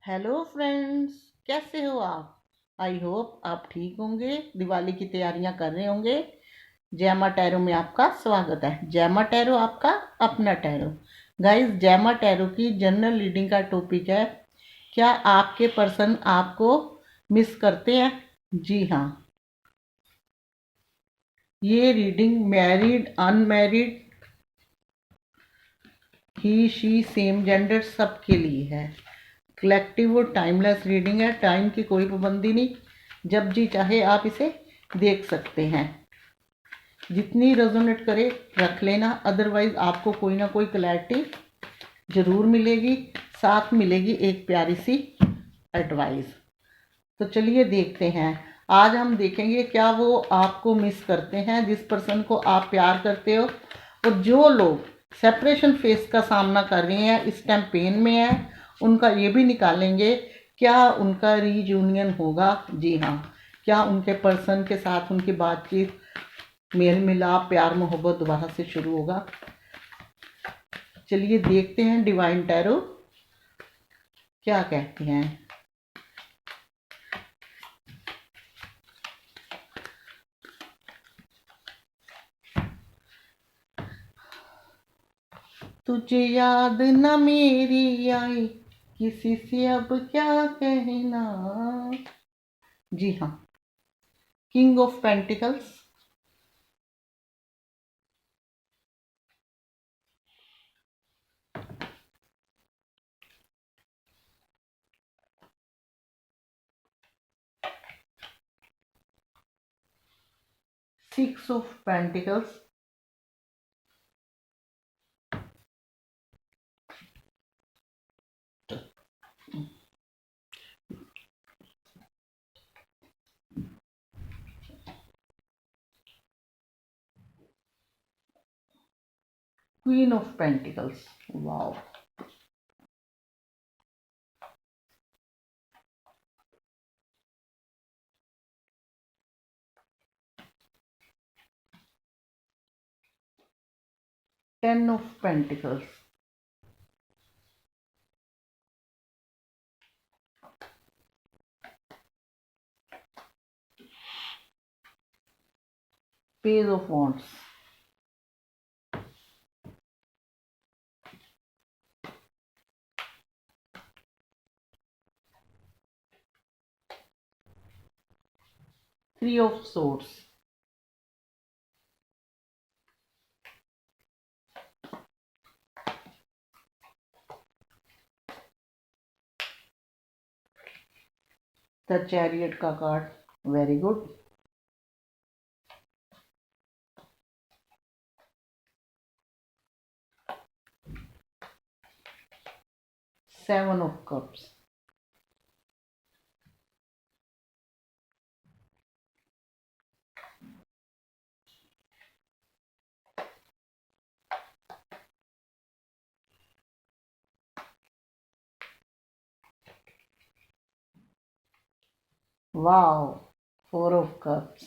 Hello friends, कैसे हो आप? आई होप आप ठीक होंगे, दिवाली की तैयारियां कर रहे होंगे। जैमा टैरो में आपका स्वागत है। जैमा टैरो आपका अपना टैरो। गाइस, जैमा टैरो की जनरल रीडिंग का टॉपिक है, क्या आपके पर्सन आपको मिस करते हैं? जी हाँ, ये reading married, unmarried, he she same gender सबके लिए है। कलेक्टिव और टाइमलेस रीडिंग है, टाइम की कोई पाबंदी नहीं, जब जी चाहे आप इसे देख सकते हैं। जितनी रेजोनेट करे रख लेना, अदरवाइज आपको कोई ना कोई क्लैरिटी जरूर मिलेगी, साथ मिलेगी एक प्यारी सी एडवाइस। तो चलिए देखते हैं। आज हम देखेंगे क्या वो आपको मिस करते हैं, जिस पर्सन को आप प्यार करते हो। और जो लोग सेपरेशन फेस का सामना कर रहे हैं, इस टाइम पेन में है, उनका ये भी निकालेंगे, क्या उनका रीयूनियन होगा। जी हाँ, क्या उनके पर्सन के साथ उनकी बातचीत, मेल मिलाप, प्यार मोहब्बत दोबारा से शुरू होगा। चलिए देखते हैं डिवाइन टैरो क्या कहते हैं। तुझे याद न मेरी आई, किसी से अब क्या कहना। जी हाँ, king of pentacles, 6 of pentacles, queen of pentacles. Wow, 10 of pentacles, page of wands, 3 of swords, the chariot का card. Very good. 7 of cups, wow, 4 of cups,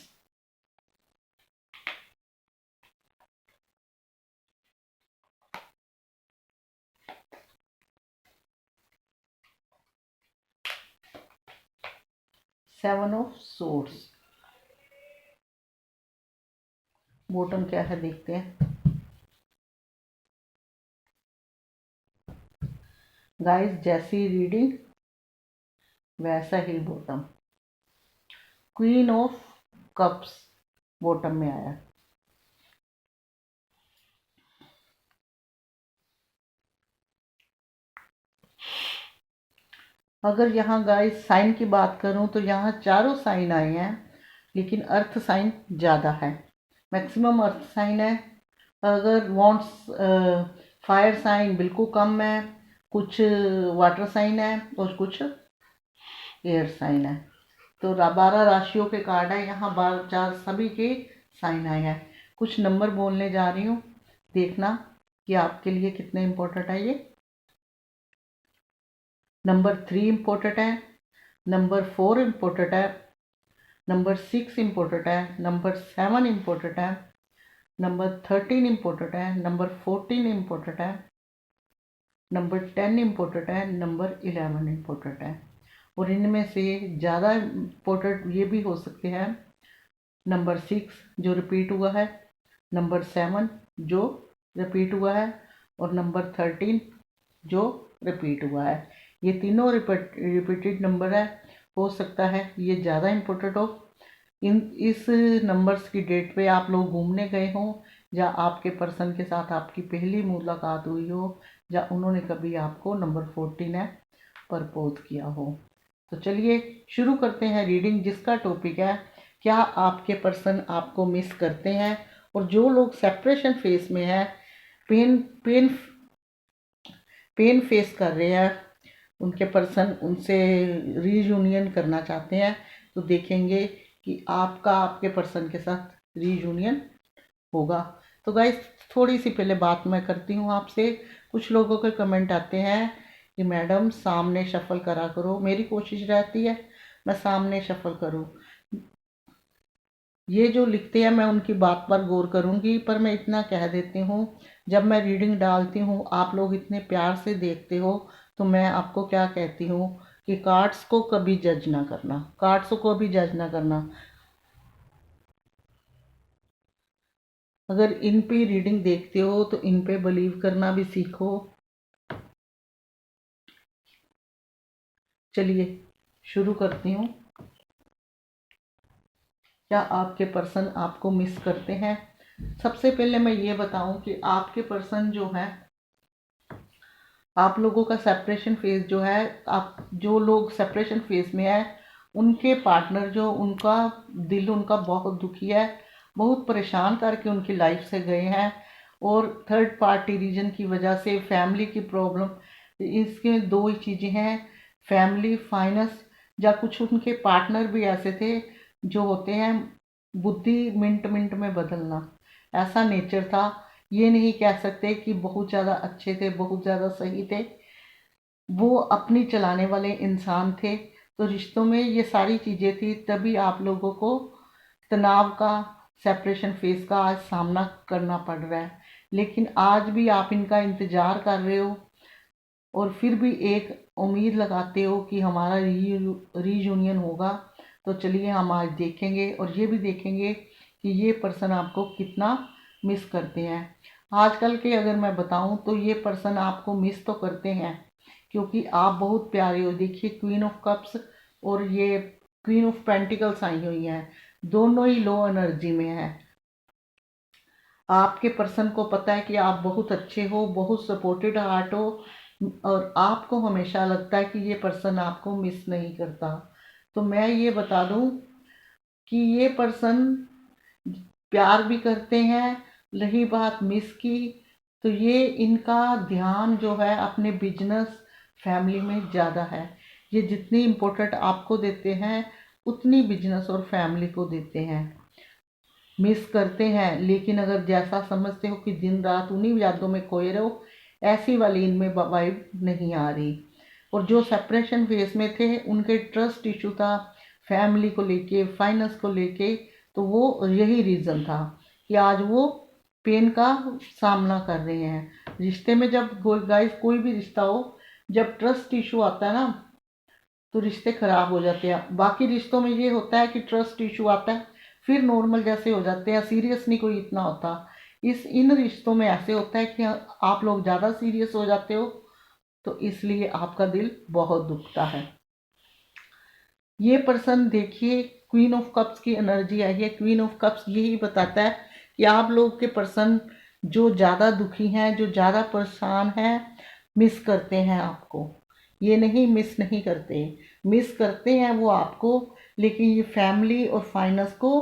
7 of swords. Bottom क्या है देखते हैं। गाइस, जैसी रीडिंग वैसा ही bottom. Queen of cups bottom में आया। अगर यहाँ गाइस साइन की बात करूँ तो यहाँ चारों साइन आए हैं, लेकिन अर्थ साइन ज़्यादा है, मैक्सिमम अर्थ साइन है। अगर वॉन्ट्स फायर साइन बिल्कुल कम है, कुछ वाटर साइन है और कुछ एयर साइन है। तो 12 राशियों के कार्ड है यहाँ, 12 4 सभी के साइन आए हैं। कुछ नंबर बोलने जा रही हूँ, देखना कि आपके लिए कितने इम्पोर्टेंट है ये। नंबर 3 इम्पोर्टेंट है, नंबर 4 इम्पोर्टेंट है, नंबर 6 इम्पोर्टेंट है, नंबर 7 इम्पोर्टेंट है, नंबर 13 इम्पोर्टेंट है, नंबर 14 इम्पोर्टेंट है, नंबर 10 इम्पोर्टेंट है, नंबर 11 इम्पोर्टेंट है। और इनमें से ज़्यादा इम्पोर्टेंट ये भी हो सकते हैं नंबर 6 जो रिपीट हुआ है, नंबर 7 जो रिपीट हुआ है, और नंबर 13 जो रिपीट हुआ है। ये तीनों रिपीटेड नंबर है। हो सकता है ये ज़्यादा इम्पोर्टेंट हो। इस नंबर्स की डेट पे आप लोग घूमने गए हों, या आपके पर्सन के साथ आपकी पहली मुलाकात हुई हो, या उन्होंने कभी आपको नंबर 14 है प्रपोज किया हो। तो चलिए शुरू करते हैं रीडिंग, जिसका टॉपिक है क्या आपके पर्सन आपको मिस करते हैं। और जो लोग सेपरेशन फेस में है, पेन पेन पेन फेस कर रहे हैं, उनके पर्सन उनसे रीयूनियन करना चाहते हैं, तो देखेंगे कि आपके पर्सन के साथ रीयूनियन होगा। तो गाइस थोड़ी सी पहले बात मैं करती हूँ आपसे। कुछ लोगों के कमेंट आते हैं कि मैडम सामने शफल करा करो। मेरी कोशिश रहती है मैं सामने शफल करूँ। ये जो लिखते हैं मैं उनकी बात पर गौर करूँगी, पर मैं इतना कह देती हूँ, जब मैं रीडिंग डालती हूँ आप लोग इतने प्यार से देखते हो, तो मैं आपको क्या कहती हूँ कि कार्ड्स को कभी जज ना करना, कार्ड्स को कभी जज ना करना। अगर इन पे रीडिंग देखते हो तो इन पे बिलीव करना भी सीखो। चलिए शुरू करती हूँ। क्या आपके पर्सन आपको मिस करते हैं? सबसे पहले मैं ये बताऊं कि आपके पर्सन जो है, आप लोगों का सेपरेशन फेज जो है, आप जो लोग सेपरेशन फेज में है, उनके पार्टनर जो उनका दिल उनका बहुत दुखी है, बहुत परेशान करके उनकी लाइफ से गए हैं। और थर्ड पार्टी रीजन की वजह से फैमिली की प्रॉब्लम, इसके दो ही चीज़ें हैं, फैमिली फाइनेंस, या कुछ उनके पार्टनर भी ऐसे थे जो होते हैं बुद्धि मिनट मिनट में बदलना, ऐसा नेचर था। ये नहीं कह सकते कि बहुत ज़्यादा अच्छे थे, बहुत ज़्यादा सही थे, वो अपनी चलाने वाले इंसान थे। तो रिश्तों में ये सारी चीज़ें थी, तभी आप लोगों को तनाव का, सेपरेशन फेस का आज सामना करना पड़ रहा है। लेकिन आज भी आप इनका इंतज़ार कर रहे हो, और फिर भी एक उम्मीद लगाते हो कि हमारा रीयूनियन होगा। तो चलिए हम आज देखेंगे, और ये भी देखेंगे कि ये पर्सन आपको कितना मिस करते हैं। आजकल के अगर मैं बताऊं तो ये पर्सन आपको मिस तो करते हैं, क्योंकि आप बहुत प्यारे हो। देखिए क्वीन ऑफ कप्स और ये क्वीन ऑफ पेंटिकल्स आई हुई हैं, दोनों ही लो एनर्जी में है। आपके पर्सन को पता है कि आप बहुत अच्छे हो, बहुत सपोर्टेड हार्ट हो, और आपको हमेशा लगता है कि ये पर्सन आपको मिस नहीं करता। तो मैं ये बता दूं कि ये पर्सन प्यार भी करते हैं। रही बात मिस की, तो ये इनका ध्यान जो है अपने बिजनेस फैमिली में ज़्यादा है। ये जितनी इम्पोर्टेंट आपको देते हैं उतनी बिजनेस और फैमिली को देते हैं। मिस करते हैं, लेकिन अगर जैसा समझते हो कि दिन रात उन्हीं यादों में खोए रहो, ऐसी वाली इनमें वाइब नहीं आ रही। और जो सेपरेशन फेस में थे उनके ट्रस्ट इशू था, फैमिली को लेके, फाइनेंस को लेके। तो वो यही रीज़न था कि आज वो पेन का सामना कर रहे हैं। रिश्ते में जब गाइस कोई भी रिश्ता हो, जब ट्रस्ट इशू आता है ना, तो रिश्ते खराब हो जाते हैं। बाकी रिश्तों में ये होता है कि ट्रस्ट इशू आता है, फिर नॉर्मल जैसे हो जाते हैं, सीरियस नहीं कोई इतना होता। इन रिश्तों में ऐसे होता है कि आप लोग ज़्यादा सीरियस हो जाते हो, तो इसलिए आपका दिल बहुत दुखता है। ये पर्सन देखिए क्वीन ऑफ कप्स की एनर्जी आई है। क्वीन ऑफ कप्स यही बताता है कि आप लोग के पर्सन जो ज़्यादा दुखी हैं, जो ज़्यादा परेशान हैं, मिस करते हैं आपको। ये नहीं मिस नहीं करते, मिस करते हैं वो आपको, लेकिन ये फैमिली और फाइनेंस को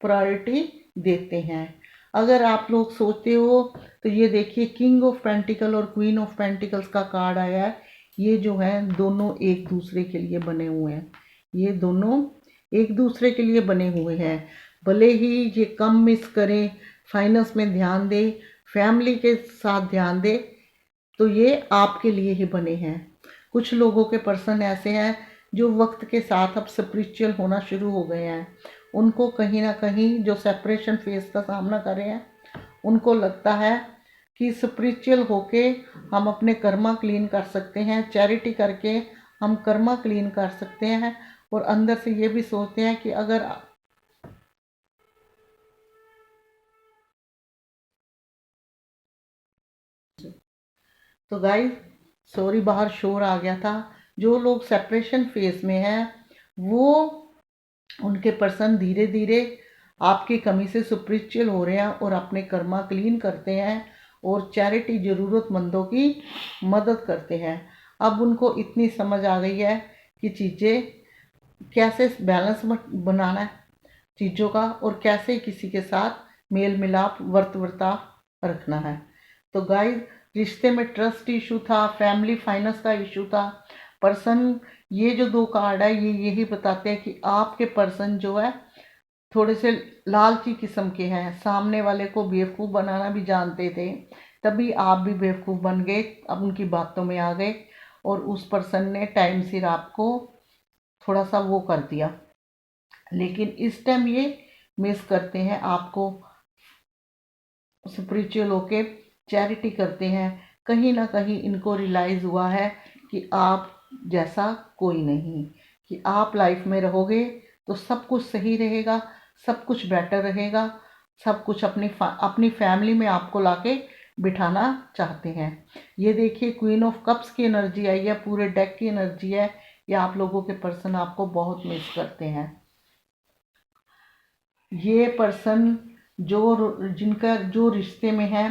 प्रायोरिटी देते हैं। अगर आप लोग सोचते हो तो ये देखिए किंग ऑफ पेंटिकल और क्वीन ऑफ पेंटिकल्स का कार्ड आया है। ये जो है दोनों एक दूसरे के लिए बने हुए हैं, ये दोनों एक दूसरे के लिए बने हुए हैं। भले ही ये कम मिस करें, फाइनेंस में ध्यान दे, फैमिली के साथ ध्यान दे, तो ये आपके लिए ही बने हैं। कुछ लोगों के पर्सन ऐसे हैं जो वक्त के साथ अब स्पिरिचुअल होना शुरू हो गए हैं। उनको कहीं ना कहीं जो सेपरेशन फेस का सामना कर रहे हैं, उनको लगता है कि स्पिरिचुअल होके हम अपने कर्मा क्लीन कर सकते हैं, चैरिटी करके हम कर्मा क्लीन कर सकते हैं। और अंदर से ये भी सोचते हैं कि अगर तो गाइस, सॉरी बाहर शोर आ गया था। जो लोग सेपरेशन फेज में हैं वो उनके पर्सन धीरे धीरे आपकी कमी से स्पिरिचुअल हो रहे हैं और अपने कर्मा क्लीन करते हैं और चैरिटी ज़रूरतमंदों की मदद करते हैं। अब उनको इतनी समझ आ गई है कि चीज़ें कैसे बैलेंस बनाना है चीज़ों का, और कैसे किसी के साथ मेल मिलाप वर्ताव रखना है। तो गाइस, रिश्ते में ट्रस्ट इशू था, फैमिली फाइनेंस का इशू था। पर्सन, ये जो दो कार्ड है ये यही बताते हैं कि आपके पर्सन जो है थोड़े से लालची किस्म के हैं, सामने वाले को बेवकूफ़ बनाना भी जानते थे, तभी आप भी बेवकूफ़ बन गए, अब उनकी बातों में आ गए और उस पर्सन ने टाइम सिर आपको थोड़ा सा वो कर दिया। लेकिन इस टाइम ये मिस करते हैं आपको, स्पिरिचुअल होके चैरिटी करते हैं। कहीं ना कहीं इनको रियलाइज़ हुआ है कि आप जैसा कोई नहीं, कि आप लाइफ में रहोगे तो सब कुछ सही रहेगा, सब कुछ बेटर रहेगा, सब कुछ अपनी फैमिली में आपको लाके बिठाना चाहते हैं। ये देखिए, क्वीन ऑफ कप्स की एनर्जी आई है, पूरे डेक की एनर्जी है। ये आप लोगों के पर्सन आपको बहुत मिस करते हैं। ये पर्सन जिनका जो रिश्ते में है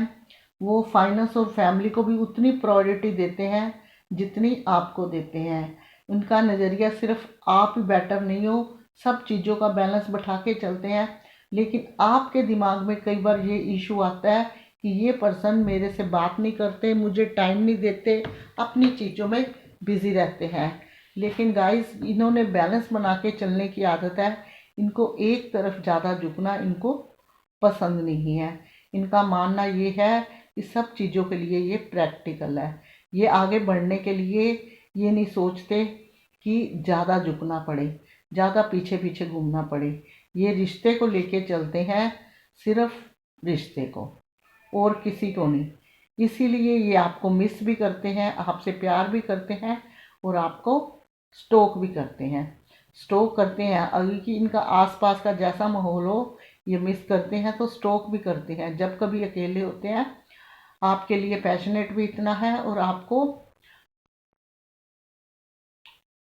वो फाइनेंस और फैमिली को भी उतनी प्रायोरिटी देते हैं जितनी आपको देते हैं। उनका नज़रिया सिर्फ आप ही बेटर नहीं हो, सब चीज़ों का बैलेंस बैठा के चलते हैं। लेकिन आपके दिमाग में कई बार ये इशू आता है कि ये पर्सन मेरे से बात नहीं करते, मुझे टाइम नहीं देते, अपनी चीज़ों में बिजी रहते हैं। लेकिन गाइस, इन्होंने बैलेंस बना के चलने की आदत है। इनको एक तरफ ज़्यादा झुकना इनको पसंद नहीं है। इनका मानना ये है कि सब चीज़ों के लिए ये प्रैक्टिकल है। ये आगे बढ़ने के लिए ये नहीं सोचते कि ज़्यादा झुकना पड़े, ज़्यादा पीछे पीछे घूमना पड़े। ये रिश्ते को लेके चलते हैं, सिर्फ रिश्ते को, और किसी को नहीं। इसीलिए ये आपको मिस भी करते हैं, आपसे प्यार भी करते हैं और आपको स्टोक भी करते हैं। स्टोक करते हैं अगर कि इनका आसपास का जैसा माहौल हो, ये मिस करते हैं तो स्टोक भी करते हैं। जब कभी अकेले होते हैं, आपके लिए पैशनेट भी इतना है और आपको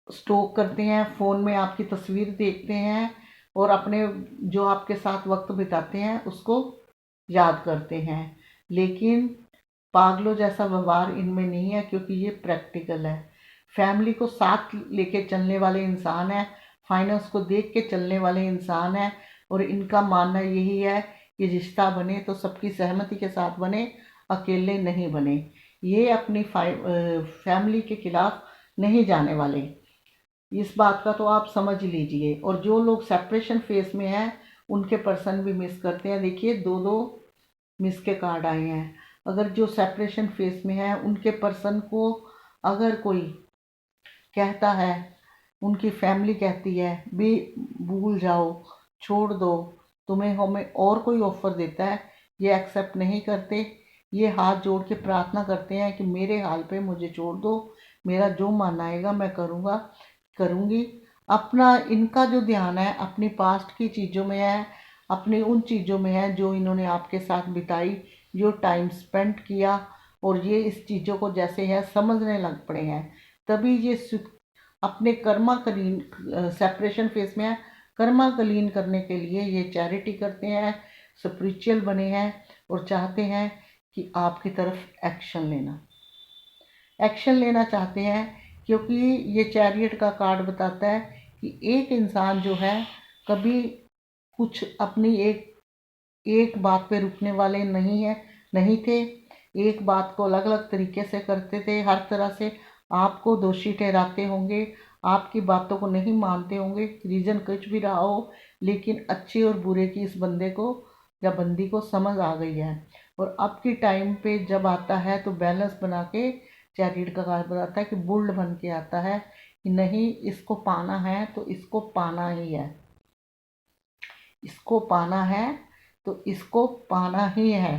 स्टोक करते हैं, फ़ोन में आपकी तस्वीर देखते हैं और अपने जो आपके साथ वक्त बिताते हैं उसको याद करते हैं। लेकिन पागलों जैसा व्यवहार इनमें नहीं है, क्योंकि ये प्रैक्टिकल है। फैमिली को साथ लेके चलने वाले इंसान हैं, फाइनेंस को देख के चलने वाले इंसान हैं, और इनका मानना यही है कि रिश्ता बने तो सबकी सहमति के साथ बने, अकेले नहीं बने। ये अपनी फैमिली के खिलाफ नहीं जाने वाले, इस बात का तो आप समझ लीजिए। और जो लोग सेपरेशन फेस में हैं उनके पर्सन भी मिस करते हैं। देखिए, दो दो मिस के कार्ड आए हैं। अगर जो सेपरेशन फेस में है उनके पर्सन को अगर कोई कहता है, उनकी फैमिली कहती है भी भूल जाओ, छोड़ दो, तुम्हें हमें और कोई ऑफर देता है, ये एक्सेप्ट नहीं करते। ये हाथ जोड़ के प्रार्थना करते हैं कि मेरे हाल पे मुझे छोड़ दो, मेरा जो मन आएगा मैं करूँगा, करूँगी। अपना इनका जो ध्यान है अपनी पास्ट की चीज़ों में है, अपनी उन चीज़ों में है जो इन्होंने आपके साथ बिताई, जो टाइम स्पेंड किया, और ये इस चीज़ों को जैसे है समझने लग पड़े हैं। तभी ये अपने कर्मा कलीन सेपरेशन फेस में है, कर्मा कलीन करने के लिए ये चैरिटी करते हैं, स्पिरिचुअल बने हैं और चाहते हैं कि आपकी तरफ एक्शन लेना चाहते हैं। क्योंकि ये चैरियट का कार्ड बताता है कि एक इंसान जो है कभी कुछ अपनी एक एक बात पे रुकने वाले नहीं थे। एक बात को अलग अलग तरीके से करते थे, हर तरह से आपको दोषी ठहराते होंगे, आपकी बातों को नहीं मानते होंगे, रीज़न कुछ भी रहा हो, लेकिन अच्छे और बुरे की इस बंदे को या बंदी को समझ आ गई है। और अब के टाइम पे जब आता है तो बैलेंस बना के चैरियट का कार्ड बताता है कि बुल्ड बन के आता है कि नहीं, इसको पाना है तो इसको पाना ही है, इसको पाना है तो इसको पाना ही है।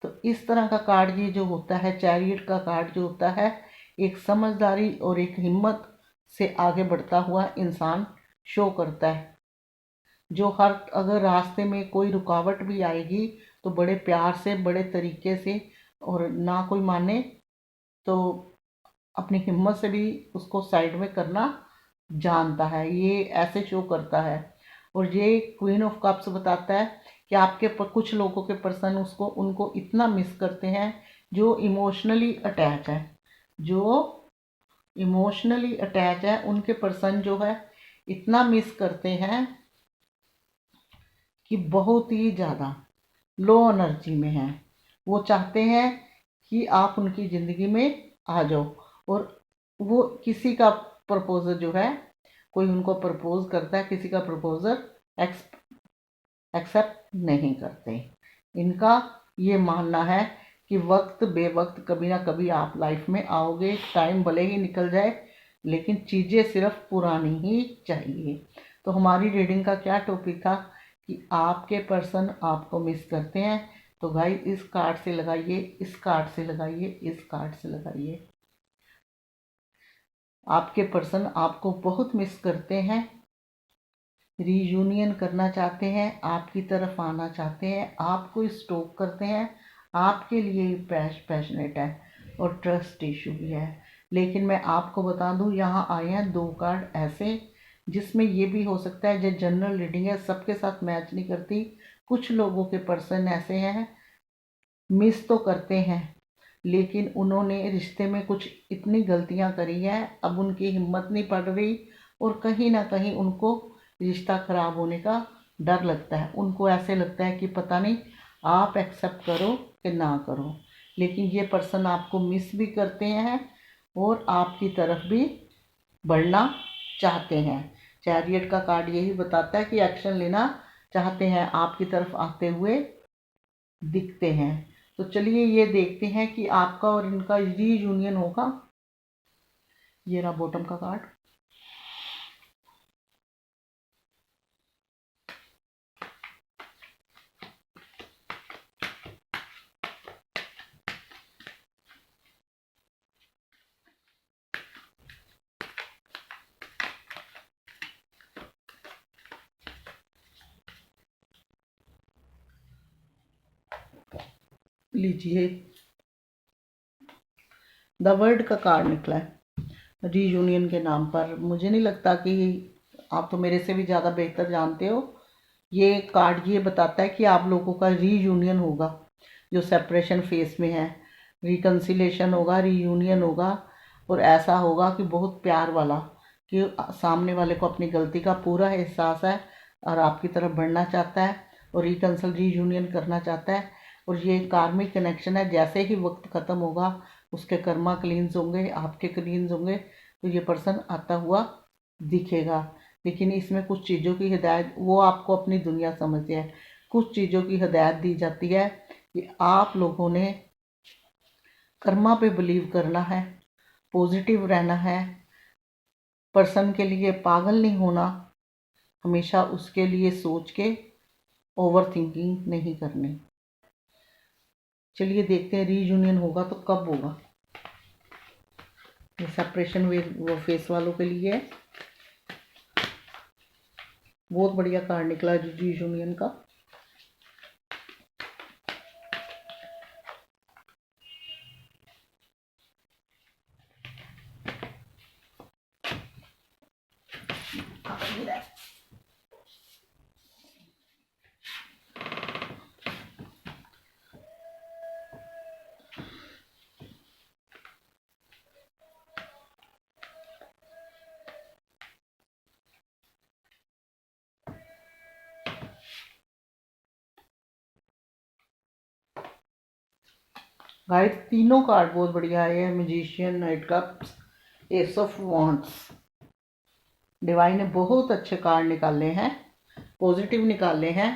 तो इस तरह का कार्ड ये जो होता है, चैरियट का कार्ड जो होता है, एक समझदारी और एक हिम्मत से आगे बढ़ता हुआ इंसान शो करता है, जो हर अगर रास्ते में कोई रुकावट भी आएगी तो बड़े प्यार से, बड़े तरीके से, और ना कोई माने तो अपनी हिम्मत से भी उसको साइड में करना जानता है, ये ऐसे शो करता है। और ये क्वीन ऑफ कप्स बताता है कि आपके कुछ लोगों के पर्सन उसको उनको इतना मिस करते हैं, जो इमोशनली अटैच है, उनके पर्सन जो है इतना मिस करते हैं कि बहुत ही ज़्यादा लो एनर्जी में हैं। वो चाहते हैं कि आप उनकी ज़िंदगी में आ जाओ, और वो किसी का प्रपोजल जो है, कोई उनको प्रपोज करता है, किसी का प्रपोजल एक्सेप्ट नहीं करते। इनका ये मानना है कि वक्त बेवक्त कभी ना कभी आप लाइफ में आओगे, टाइम भले ही निकल जाए लेकिन चीज़ें सिर्फ पुरानी ही चाहिए। तो हमारी रीडिंग का क्या टॉपिक था कि आपके पर्सन आपको मिस करते हैं। तो भाई इस कार्ड से लगाइए, इस कार्ड से लगाइए, इस कार्ड से लगाइए। आपके पर्सन आपको बहुत मिस करते हैं, रीयूनियन करना चाहते हैं, आपकी तरफ आना चाहते हैं, आपको स्टॉक करते हैं, आपके लिए पैशनेट है और ट्रस्ट इशू भी है। लेकिन मैं आपको बता दूं, यहाँ आए हैं 2 कार्ड ऐसे जिसमें ये भी हो सकता है, जो जनरल रीडिंग है सबके साथ मैच नहीं करती। कुछ लोगों के पर्सन ऐसे हैं, मिस तो करते हैं लेकिन उन्होंने रिश्ते में कुछ इतनी गलतियां करी है, अब उनकी हिम्मत नहीं पड़ रही और कहीं ना कहीं उनको रिश्ता खराब होने का डर लगता है। उनको ऐसे लगता है कि पता नहीं आप एक्सेप्ट करो कि ना करो, लेकिन ये पर्सन आपको मिस भी करते हैं और आपकी तरफ भी बढ़ना चाहते हैं। चैरियट का कार्ड यही बताता है कि एक्शन लेना चाहते हैं, आपकी तरफ आते हुए दिखते हैं। तो चलिए ये देखते हैं कि आपका और इनका रीयूनियन होगा। ये रहा बॉटम का कार्ड। लीजिए, द वर्ल्ड का कार्ड निकला है रीयूनियन के नाम पर। मुझे नहीं लगता कि आप तो मेरे से भी ज़्यादा बेहतर जानते हो। ये कार्ड ये बताता है कि आप लोगों का रीयूनियन होगा, जो सेपरेशन फेस में है। रिकन्सिलेशन होगा, रीयूनियन होगा, और ऐसा होगा कि बहुत प्यार वाला, कि सामने वाले को अपनी गलती का पूरा एहसास है और आपकी तरफ बढ़ना चाहता है और रीयूनियन करना चाहता है। और ये कार्मिक कनेक्शन है, जैसे ही वक्त ख़त्म होगा उसके कर्मा क्लींस होंगे, आपके क्लींस होंगे, तो ये पर्सन आता हुआ दिखेगा। लेकिन इसमें कुछ चीज़ों की हिदायत, वो आपको अपनी दुनिया समझते हैं, कुछ चीज़ों की हिदायत दी जाती है कि आप लोगों ने कर्मा पे बिलीव करना है, पॉजिटिव रहना है, पर्सन के लिए पागल नहीं होना, हमेशा उसके लिए सोच के ओवर थिंकिंग नहीं करनी। चलिए देखते हैं रीयूनियन होगा तो कब होगा। ये सेपरेशन वो फेस वालों के लिए है। बहुत बढ़िया कार्ड निकला रीयूनियन का। गाइस तीनों कार्ड बहुत बढ़िया है। Magician, night cups, S of wands. Divine ने बहुत अच्छे कार्ड निकाले हैं, पॉजिटिव निकाले हैं।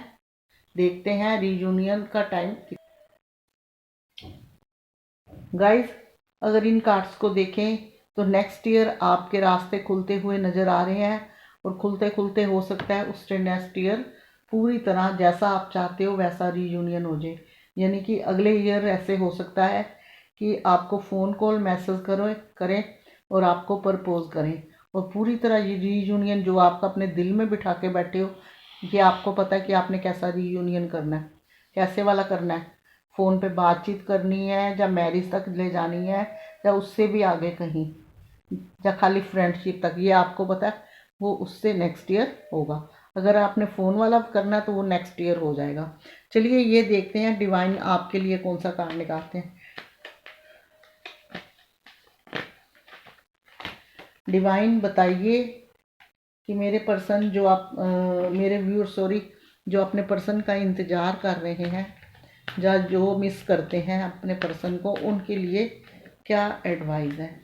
देखते हैं रीयूनियन का टाइम। गाइस अगर इन कार्ड्स को देखें तो नेक्स्ट ईयर आपके रास्ते खुलते हुए नज़र आ रहे हैं, और खुलते खुलते हो सकता है उससे नेक्स्ट ईयर पूरी तरह जैसा आप चाहते हो वैसा रीयूनियन हो जाए। यानी कि अगले ईयर ऐसे हो सकता है कि आपको फ़ोन कॉल मैसेज करें और आपको प्रपोज करें, और पूरी तरह ये रीयूनियन जो आपका अपने दिल में बिठा के बैठे हो, ये आपको पता है कि आपने कैसा रीयूनियन करना है, कैसे वाला करना है। फ़ोन पे बातचीत करनी है, या मैरिज तक ले जानी है, या उससे भी आगे कहीं, या खाली फ्रेंडशिप तक, ये आपको पता है। वो उससे नेक्स्ट ईयर होगा। अगर आपने फ़ोन वाला करना है तो वो नेक्स्ट ईयर हो जाएगा। चलिए ये देखते हैं डिवाइन आपके लिए कौन सा कार्ड निकालते हैं। डिवाइन बताइए कि मेरे पर्सन जो आप मेरे व्यूअर जो अपने पर्सन का इंतज़ार कर रहे हैं, या जो मिस करते हैं अपने पर्सन को, उनके लिए क्या एडवाइस है।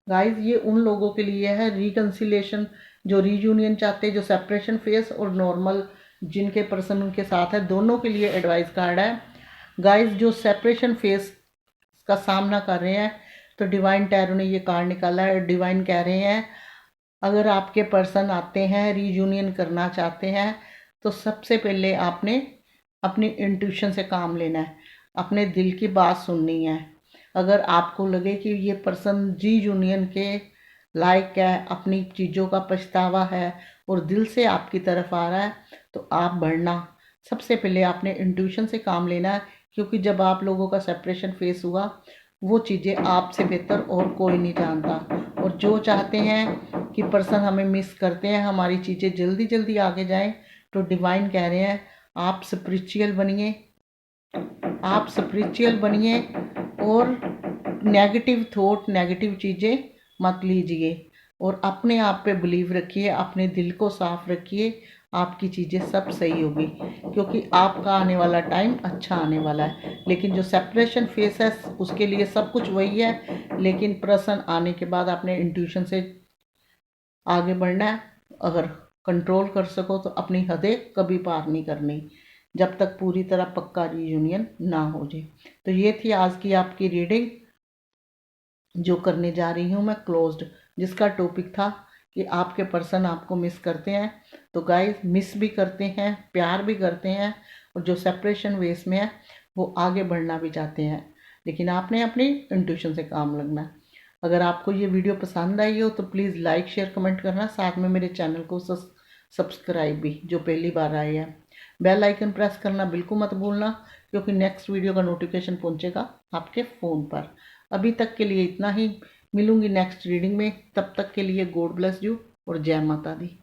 गाइस ये उन लोगों के लिए है रिकन्सिलेशन, जो रीयूनियन चाहते हैं, जो सेपरेशन फेस और नॉर्मल जिनके पर्सन उनके साथ है, दोनों के लिए एडवाइस कार्ड है। गाइस जो सेपरेशन फेस का सामना कर रहे हैं, तो डिवाइन टैरो ने ये कार्ड निकाला है। डिवाइन कह रहे हैं अगर आपके पर्सन आते हैं, रीयूनियन करना चाहते हैं, तो सबसे पहले आपने अपनी इंट्यूशन से काम लेना है, अपने दिल की बात सुननी है। अगर आपको लगे कि ये पर्सन रीयूनियन के लायक है, अपनी चीज़ों का पछतावा है और दिल से आपकी तरफ आ रहा है, तो आप बढ़ना। सबसे पहले आपने इंट्यूशन से काम लेना है, क्योंकि जब आप लोगों का सेपरेशन फेस हुआ, वो चीज़ें आपसे बेहतर और कोई नहीं जानता। और जो चाहते हैं कि पर्सन हमें मिस करते हैं, हमारी चीज़ें जल्दी जल्दी आगे जाएं, तो डिवाइन कह रहे हैं आप स्पिरिचुअल बनिए, आप स्पिरिचुअल बनिए, और नेगेटिव थॉट, नेगेटिव चीज़ें मत लीजिए, और अपने आप पे बिलीव रखिए, अपने दिल को साफ रखिए, आपकी चीज़ें सब सही होगी, क्योंकि आपका आने वाला टाइम अच्छा आने वाला है। लेकिन जो सेपरेशन फेस है उसके लिए सब कुछ वही है, लेकिन पर्सन आने के बाद आपने इंट्यूशन से आगे बढ़ना है। अगर कंट्रोल कर सको तो अपनी हदें कभी पार नहीं करनी, जब तक पूरी तरह पक्का रीयूनियन ना हो जाए। तो ये थी आज की आपकी रीडिंग जो करने जा रही हूँ मैं, क्लोज्ड, जिसका टॉपिक था कि आपके पर्सन आपको मिस करते हैं। तो गाइस मिस भी करते हैं, प्यार भी करते हैं, और जो सेपरेशन वेस में है वो आगे बढ़ना भी चाहते हैं, लेकिन आपने अपनी इंट्यूशन से काम लगना है। अगर आपको ये वीडियो पसंद आई हो तो प्लीज़ लाइक शेयर कमेंट करना, साथ में मेरे चैनल को सब्सक्राइब भी, जो पहली बार आए हैं। बेल आइकन प्रेस करना बिल्कुल मत भूलना, क्योंकि नेक्स्ट वीडियो का नोटिफिकेशन पहुंचेगा आपके फ़ोन पर। अभी तक के लिए इतना ही, मिलूंगी नेक्स्ट रीडिंग में। तब तक के लिए गॉड ब्लेस यू और जय माता दी।